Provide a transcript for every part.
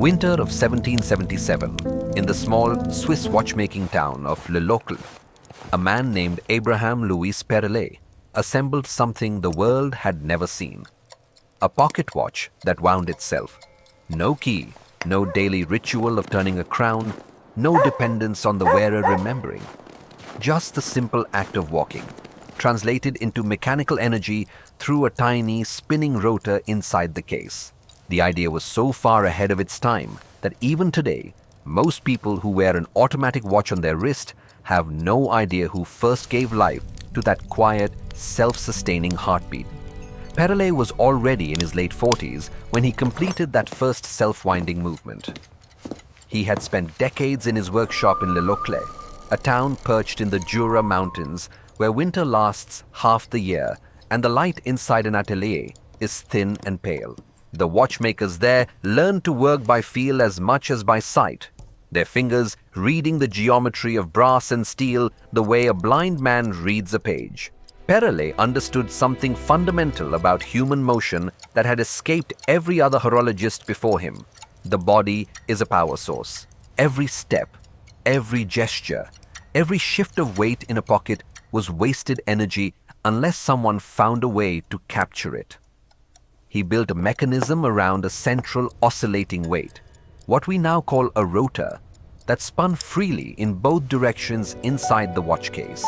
Winter of 1777, in the small Swiss watchmaking town of Locle, a man named Abraham-Louis Perrelet assembled something the world had never seen. A pocket watch that wound itself. No key, no daily ritual of turning a crown, no dependence on the wearer remembering. Just the simple act of walking, translated into mechanical energy through a tiny spinning rotor inside the case. The idea was so far ahead of its time that even today, most people who wear an automatic watch on their wrist have no idea who first gave life to that quiet, self-sustaining heartbeat. Perrelet was already in his late 40s when he completed that first self-winding movement. He had spent decades in his workshop in Locle, a town perched in the Jura Mountains where winter lasts half the year and the light inside an atelier is thin and pale. The watchmakers there learned to work by feel as much as by sight, their fingers reading the geometry of brass and steel the way a blind man reads a page. Perrelet understood something fundamental about human motion that had escaped every other horologist before him. The body is a power source. Every step, every gesture, every shift of weight in a pocket was wasted energy unless someone found a way to capture it. He built a mechanism around a central oscillating weight, what we now call a rotor, that spun freely in both directions inside the watch case.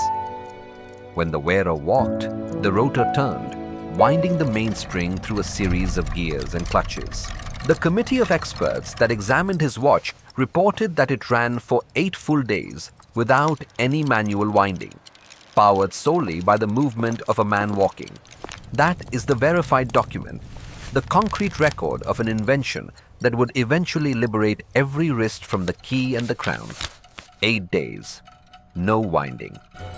When the wearer walked, the rotor turned, winding the mainspring through a series of gears and clutches. The committee of experts that examined his watch reported that it ran for 8 full days without any manual winding, powered solely by the movement of a man walking. That is the verified document, the concrete record of an invention that would eventually liberate every wrist from the key and the crown. 8 days. No winding.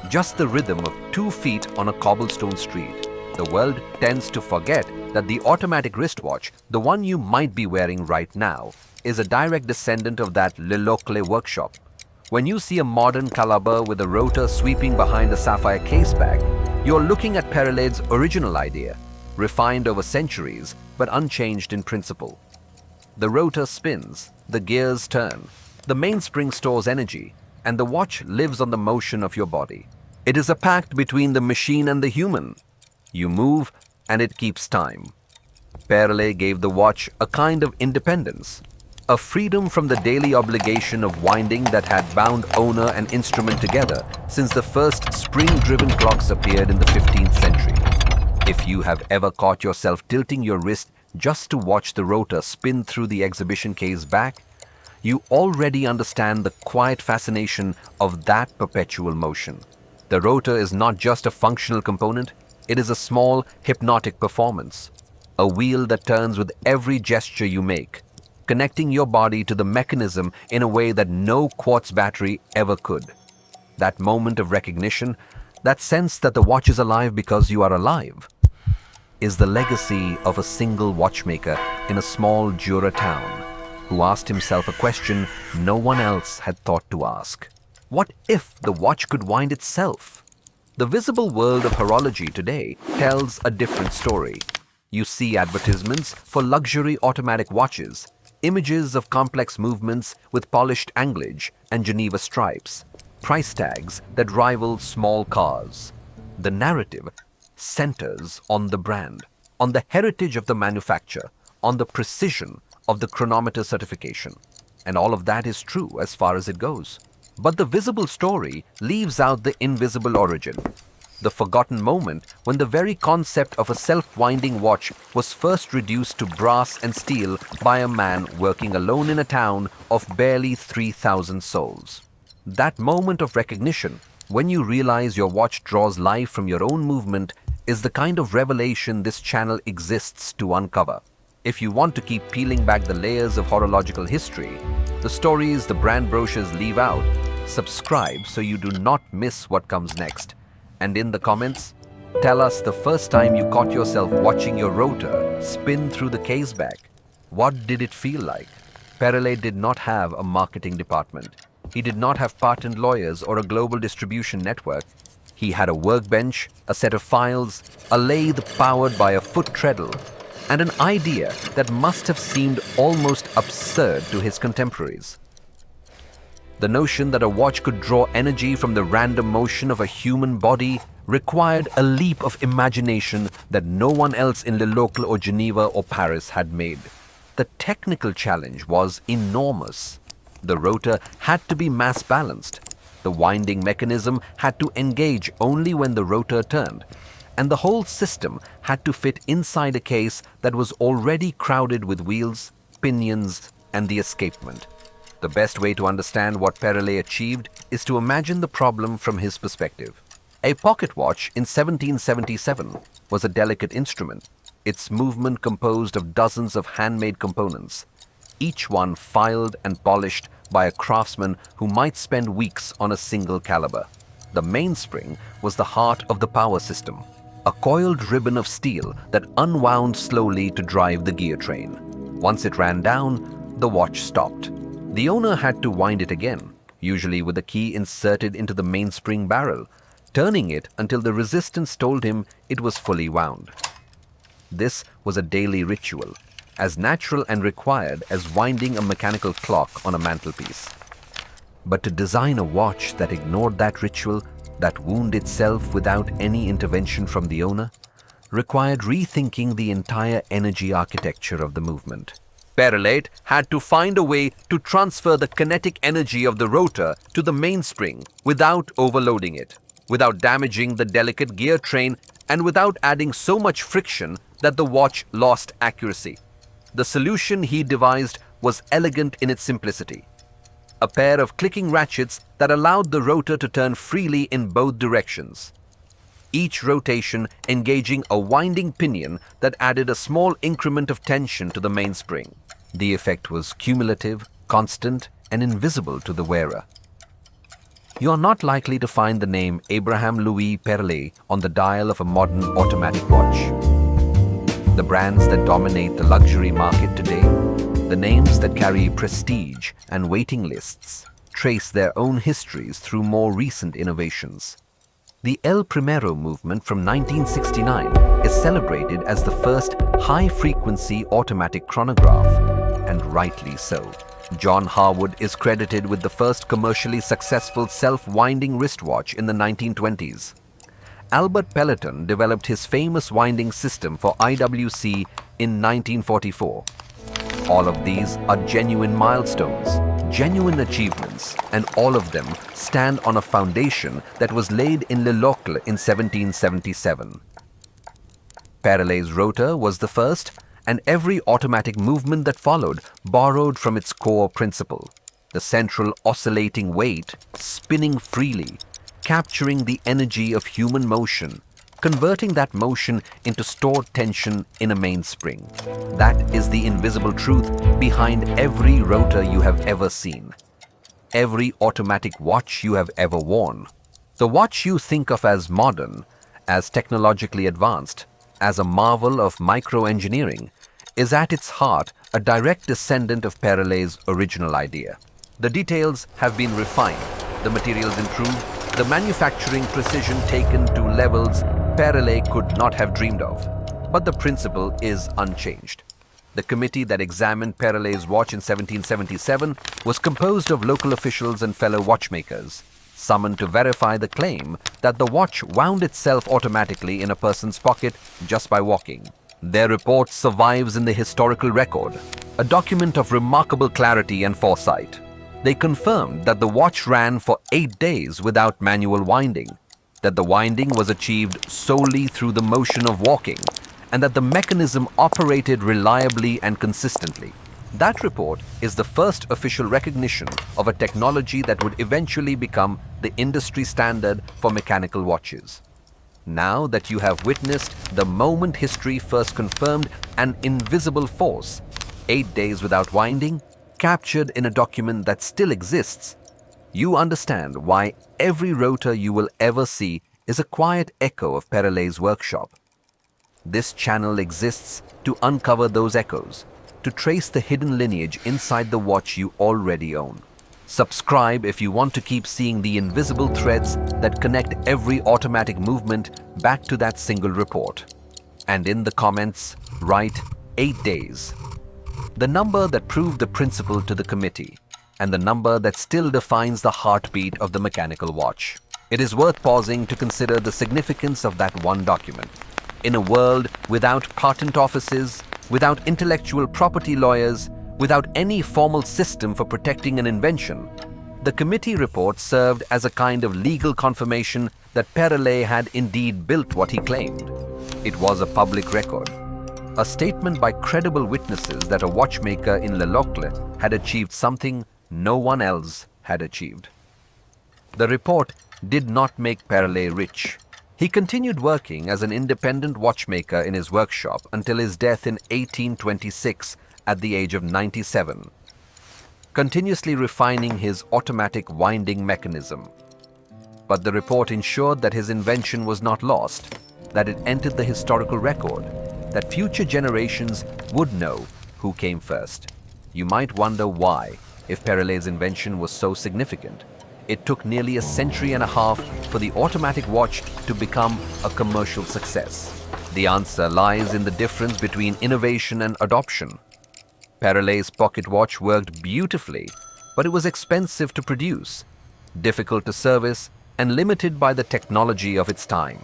Just the rhythm of 2 feet on a cobblestone street. The world tends to forget that the automatic wristwatch, the one you might be wearing right now, is a direct descendant of that Locle workshop. When you see a modern caliber with a rotor sweeping behind a sapphire case back, you're looking at Perrelet's original idea, refined over centuries but unchanged in principle. The rotor spins, the gears turn, the mainspring stores energy, and the watch lives on the motion of your body. It is a pact between the machine and the human. You move and it keeps time. Perrelet gave the watch a kind of independence, a freedom from the daily obligation of winding that had bound owner and instrument together since the first spring-driven clocks appeared in the 15th century. If you have ever caught yourself tilting your wrist just to watch the rotor spin through the exhibition case back, you already understand the quiet fascination of that perpetual motion. The rotor is not just a functional component, it is a small, hypnotic performance. A wheel that turns with every gesture you make, connecting your body to the mechanism in a way that no quartz battery ever could. That moment of recognition, that sense that the watch is alive because you are alive, is the legacy of a single watchmaker in a small Jura town who asked himself a question no one else had thought to ask. What if the watch could wind itself? The visible world of horology today tells a different story. You see advertisements for luxury automatic watches, images of complex movements with polished anglage and Geneva stripes, price tags that rival small cars. The narrative centers on the brand, on the heritage of the manufacturer, on the precision of the chronometer certification. And all of that is true as far as it goes. But the visible story leaves out the invisible origin, the forgotten moment when the very concept of a self-winding watch was first reduced to brass and steel by a man working alone in a town of barely 3,000 souls. That moment of recognition, when you realize your watch draws life from your own movement, is the kind of revelation this channel exists to uncover. If you want to keep peeling back the layers of horological history, the stories the brand brochures leave out, subscribe so you do not miss what comes next. And in the comments, tell us the first time you caught yourself watching your rotor spin through the case back. What did it feel like? Perrelet did not have a marketing department. He did not have patent lawyers or a global distribution network. He had a workbench, a set of files, a lathe powered by a foot treadle, and an idea that must have seemed almost absurd to his contemporaries. The notion that a watch could draw energy from the random motion of a human body required a leap of imagination that no one else in Locle or Geneva or Paris had made. The technical challenge was enormous. The rotor had to be mass-balanced. The winding mechanism had to engage only when the rotor turned, and the whole system had to fit inside a case that was already crowded with wheels, pinions, and the escapement. The best way to understand what Perrelet achieved is to imagine the problem from his perspective. A pocket watch in 1777 was a delicate instrument, its movement composed of dozens of handmade components, each one filed and polished by a craftsman who might spend weeks on a single caliber. The mainspring was the heart of the power system, a coiled ribbon of steel that unwound slowly to drive the gear train. Once it ran down, the watch stopped. The owner had to wind it again, usually with a key inserted into the mainspring barrel, turning it until the resistance told him it was fully wound. This was a daily ritual, as natural and required as winding a mechanical clock on a mantelpiece. But to design a watch that ignored that ritual, that wound itself without any intervention from the owner, required rethinking the entire energy architecture of the movement. Perrelet had to find a way to transfer the kinetic energy of the rotor to the mainspring without overloading it, without damaging the delicate gear train, and without adding so much friction that the watch lost accuracy. The solution he devised was elegant in its simplicity. A pair of clicking ratchets that allowed the rotor to turn freely in both directions, each rotation engaging a winding pinion that added a small increment of tension to the mainspring. The effect was cumulative, constant, and invisible to the wearer. You are not likely to find the name Abraham-Louis Perrelet on the dial of a modern automatic watch. The brands that dominate the luxury market today, the names that carry prestige and waiting lists, trace their own histories through more recent innovations. The El Primero movement from 1969 is celebrated as the first high-frequency automatic chronograph, and rightly so. John Harwood is credited with the first commercially successful self-winding wristwatch in the 1920s. Albert Pelleton developed his famous winding system for IWC in 1944. All of these are genuine milestones, genuine achievements, and all of them stand on a foundation that was laid in Locle in 1777. Perrelet's rotor was the first, and every automatic movement that followed borrowed from its core principle, the central oscillating weight spinning freely, capturing the energy of human motion, converting that motion into stored tension in a mainspring. That is the invisible truth behind every rotor you have ever seen, every automatic watch you have ever worn. The watch you think of as modern, as technologically advanced, as a marvel of micro-engineering, is at its heart a direct descendant of Perrelet's original idea. The details have been refined, the materials improved, the manufacturing precision taken to levels Perrelet could not have dreamed of. But the principle is unchanged. The committee that examined Perrelet's watch in 1777 was composed of local officials and fellow watchmakers, summoned to verify the claim that the watch wound itself automatically in a person's pocket just by walking. Their report survives in the historical record, a document of remarkable clarity and foresight. They confirmed that the watch ran for 8 days without manual winding, that the winding was achieved solely through the motion of walking, and that the mechanism operated reliably and consistently. That report is the first official recognition of a technology that would eventually become the industry standard for mechanical watches. Now that you have witnessed the moment history first confirmed an invisible force, 8 days without winding, captured in a document that still exists, you understand why every rotor you will ever see is a quiet echo of Perrelet's workshop. This channel exists to uncover those echoes, to trace the hidden lineage inside the watch you already own. Subscribe if you want to keep seeing the invisible threads that connect every automatic movement back to that single report. And in the comments, write 8 days. The number that proved the principle to the committee, and the number that still defines the heartbeat of the mechanical watch. It is worth pausing to consider the significance of that one document. In a world without patent offices, without intellectual property lawyers, without any formal system for protecting an invention, the committee report served as a kind of legal confirmation that Perrelet had indeed built what he claimed. It was a public record, a statement by credible witnesses that a watchmaker in Locle had achieved something no one else had achieved. The report did not make Perrelet rich. He continued working as an independent watchmaker in his workshop until his death in 1826 at the age of 97, continuously refining his automatic winding mechanism. But the report ensured that his invention was not lost, that it entered the historical record, that future generations would know who came first. You might wonder why, if Perrelet's invention was so significant. It took nearly a century and a half for the automatic watch to become a commercial success. The answer lies in the difference between innovation and adoption. Perrelet's pocket watch worked beautifully, but it was expensive to produce, difficult to service, and limited by the technology of its time.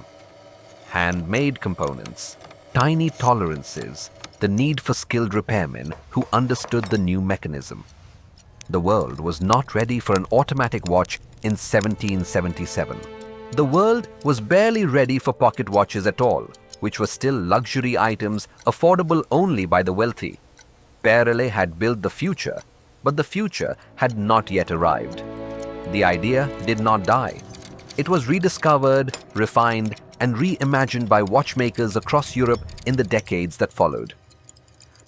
Handmade components, tiny tolerances, the need for skilled repairmen who understood the new mechanism. The world was not ready for an automatic watch in 1777. The world was barely ready for pocket watches at all, which were still luxury items affordable only by the wealthy. Perrelet had built the future, but the future had not yet arrived. The idea did not die. It was rediscovered, refined, and reimagined by watchmakers across Europe in the decades that followed.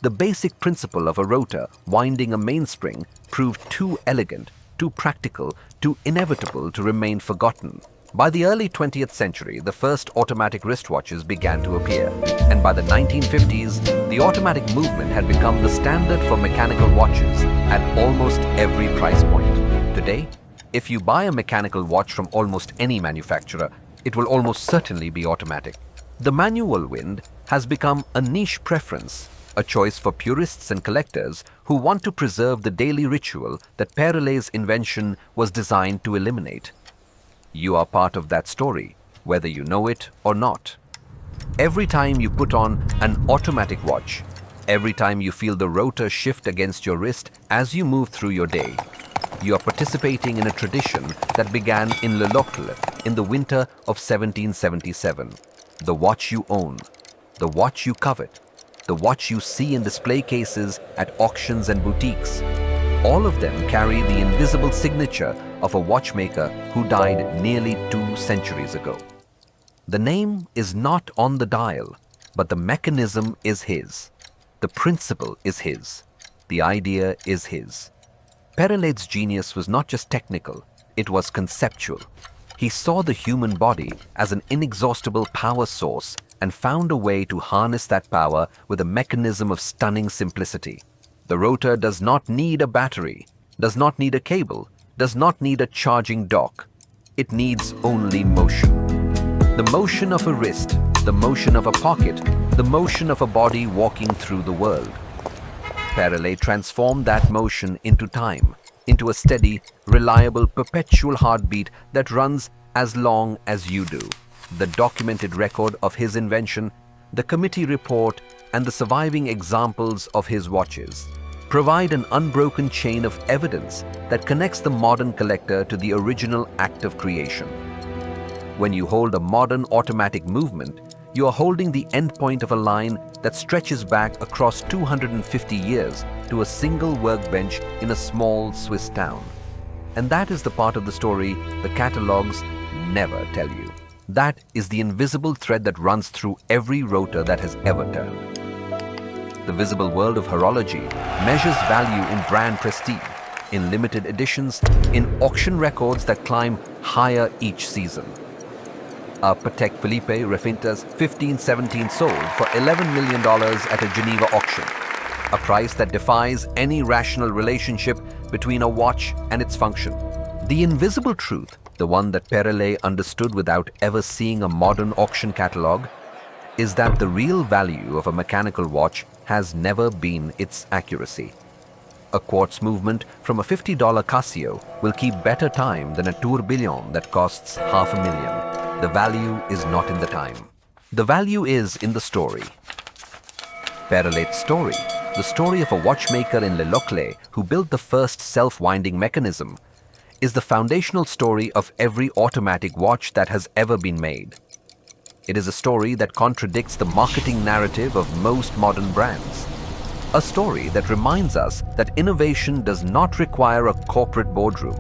The basic principle of a rotor winding a mainspring proved too elegant, too practical, too inevitable to remain forgotten. By the early 20th century, the first automatic wristwatches began to appear, and by the 1950s, the automatic movement had become the standard for mechanical watches at almost every price point. Today, if you buy a mechanical watch from almost any manufacturer, it will almost certainly be automatic. The manual wind has become a niche preference, a choice for purists and collectors who want to preserve the daily ritual that Perrelet's invention was designed to eliminate. You are part of that story, whether you know it or not. Every time you put on an automatic watch, every time you feel the rotor shift against your wrist as you move through your day, you are participating in a tradition that began in Locle in the winter of 1777. The watch you own, the watch you covet, the watch you see in display cases at auctions and boutiques, all of them carry the invisible signature of a watchmaker who died nearly 2 centuries ago. The name is not on the dial, but the mechanism is his. The principle is his. The idea is his. Perrelet's genius was not just technical, it was conceptual. He saw the human body as an inexhaustible power source and found a way to harness that power with a mechanism of stunning simplicity. The rotor does not need a battery, does not need a cable, does not need a charging dock. It needs only motion. The motion of a wrist, the motion of a pocket, the motion of a body walking through the world. Perrelet transformed that motion into time, into a steady, reliable, perpetual heartbeat that runs as long as you do. The documented record of his invention, the committee report, and the surviving examples of his watches provide an unbroken chain of evidence that connects the modern collector to the original act of creation. When you hold a modern automatic movement, you are holding the endpoint of a line that stretches back across 250 years to a single workbench in a small Swiss town. And that is the part of the story the catalogs never tell you. That is the invisible thread that runs through every rotor that has ever turned. The visible world of horology measures value in brand prestige, in limited editions, in auction records that climb higher each season. A Patek Philippe Refinta's 1517 sold for $11 million at a Geneva auction, a price that defies any rational relationship between a watch and its function. The invisible truth, the one that Perrelet understood without ever seeing a modern auction catalog, is that the real value of a mechanical watch has never been its accuracy. A quartz movement from a $50 Casio will keep better time than a tourbillon that costs $500,000. The value is not in the time. The value is in the story. Perrelet's story, the story of a watchmaker in Locle who built the first self-winding mechanism, is the foundational story of every automatic watch that has ever been made. It is a story that contradicts the marketing narrative of most modern brands. A story that reminds us that innovation does not require a corporate boardroom,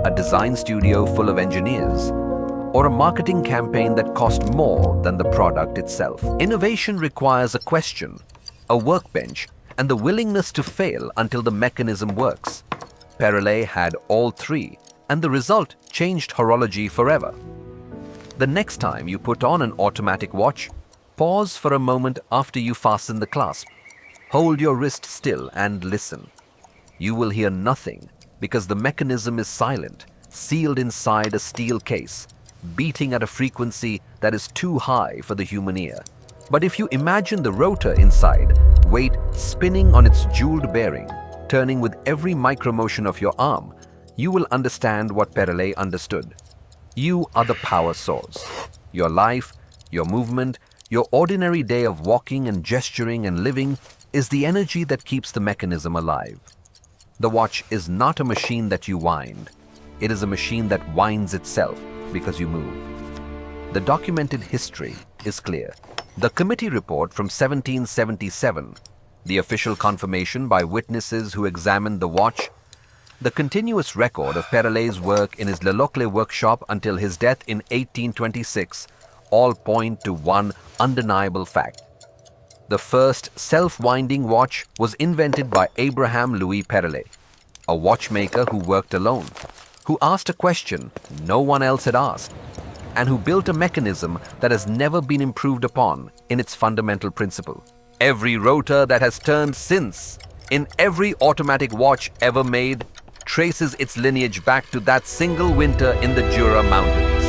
a design studio full of engineers, or a marketing campaign that costs more than the product itself. Innovation requires a question, a workbench, and the willingness to fail until the mechanism works. Perrelet had all three, and the result changed horology forever. The next time you put on an automatic watch, pause for a moment after you fasten the clasp. Hold your wrist still and listen. You will hear nothing because the mechanism is silent, sealed inside a steel case, beating at a frequency that is too high for the human ear. But if you imagine the rotor inside, weight spinning on its jeweled bearing, turning with every micromotion of your arm, you will understand what Perrelet understood. You are the power source. Your life, your movement, your ordinary day of walking and gesturing and living is the energy that keeps the mechanism alive. The watch is not a machine that you wind. It is a machine that winds itself because you move. The documented history is clear. The committee report from 1777, the official confirmation by witnesses who examined the watch, the continuous record of Perrelet's work in his Locle workshop until his death in 1826 all point to one undeniable fact. The first self-winding watch was invented by Abraham-Louis Perrelet, a watchmaker who worked alone, who asked a question no one else had asked, and who built a mechanism that has never been improved upon in its fundamental principle. Every rotor that has turned since, in every automatic watch ever made, traces its lineage back to that single winter in the Jura Mountains.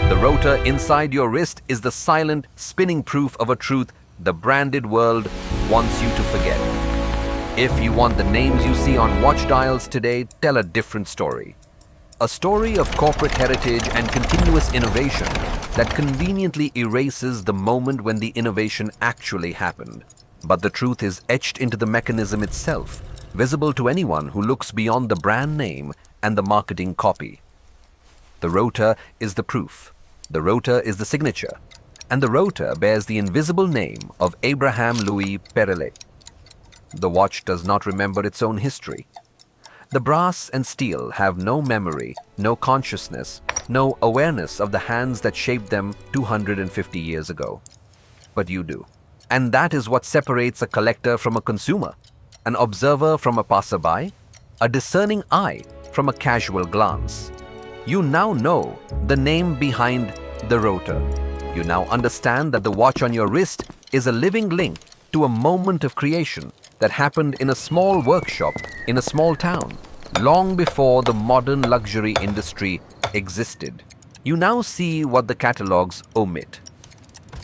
The rotor inside your wrist is the silent, spinning proof of a truth the branded world wants you to forget. If you want the names you see on watch dials today tell a different story. A story of corporate heritage and continuous innovation that conveniently erases the moment when the innovation actually happened. But the truth is etched into the mechanism itself, visible to anyone who looks beyond the brand name and the marketing copy. The rotor is the proof. The rotor is the signature. And the rotor bears the invisible name of Abraham-Louis Perrelet. The watch does not remember its own history. The brass and steel have no memory, no consciousness, no awareness of the hands that shaped them 250 years ago. But you do. And that is what separates a collector from a consumer, an observer from a passerby, a discerning eye from a casual glance. You now know the name behind the rotor. You now understand that the watch on your wrist is a living link to a moment of creation that happened in a small workshop in a small town, long before the modern luxury industry existed. You now see what the catalogs omit.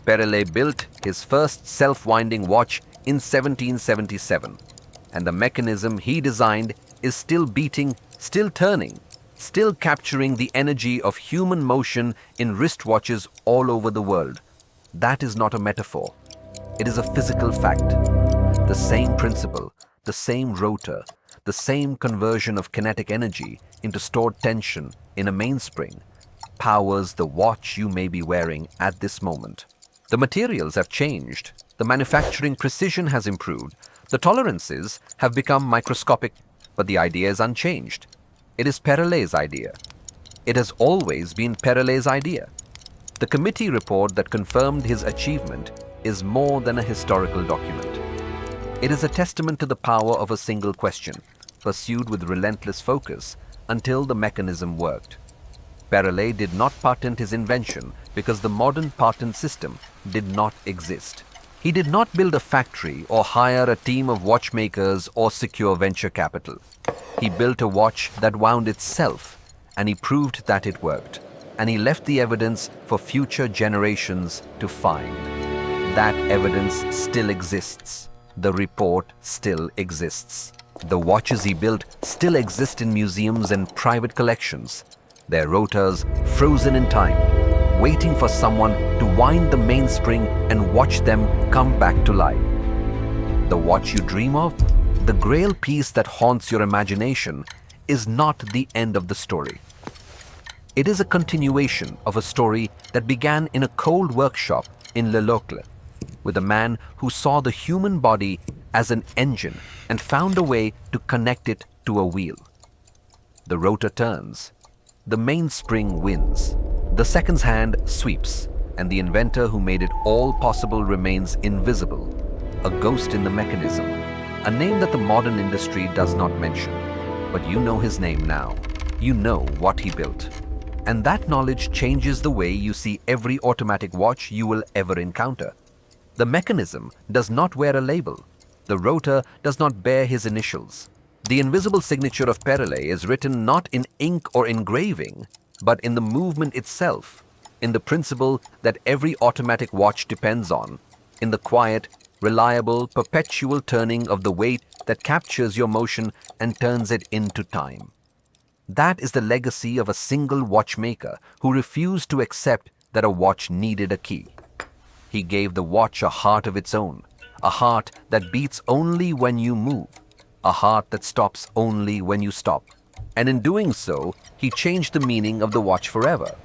Perrelet built his first self-winding watch in 1777, and the mechanism he designed is still beating, still turning, still capturing the energy of human motion in wristwatches all over the world. That is not a metaphor. It is a physical fact. The same principle, the same rotor, the same conversion of kinetic energy into stored tension in a mainspring powers the watch you may be wearing at this moment. The materials have changed. The manufacturing precision has improved. The tolerances have become microscopic, but the idea is unchanged. It is Perrelet's idea. It has always been Perrelet's idea. The committee report that confirmed his achievement is more than a historical document. It is a testament to the power of a single question, pursued with relentless focus until the mechanism worked. Perrelet did not patent his invention because the modern patent system did not exist. He did not build a factory or hire a team of watchmakers or secure venture capital. He built a watch that wound itself, and he proved that it worked, and he left the evidence for future generations to find. That evidence still exists. The report still exists. The watches he built still exist in museums and private collections, their rotors frozen in time, waiting for someone to wind the mainspring and watch them come back to life. The watch you dream of, the grail piece that haunts your imagination, is not the end of the story. It is a continuation of a story that began in a cold workshop in Locle, with a man who saw the human body as an engine and found a way to connect it to a wheel. The rotor turns, the mainspring wins, the seconds hand sweeps, and the inventor who made it all possible remains invisible, a ghost in the mechanism, a name that the modern industry does not mention. But you know his name now. You know what he built. And that knowledge changes the way you see every automatic watch you will ever encounter. The mechanism does not wear a label. The rotor does not bear his initials. The invisible signature of Perrelet is written not in ink or engraving, but in the movement itself, in the principle that every automatic watch depends on, in the quiet, reliable, perpetual turning of the weight that captures your motion and turns it into time. That is the legacy of a single watchmaker who refused to accept that a watch needed a key. He gave the watch a heart of its own, a heart that beats only when you move, a heart that stops only when you stop. And in doing so, he changed the meaning of the watch forever.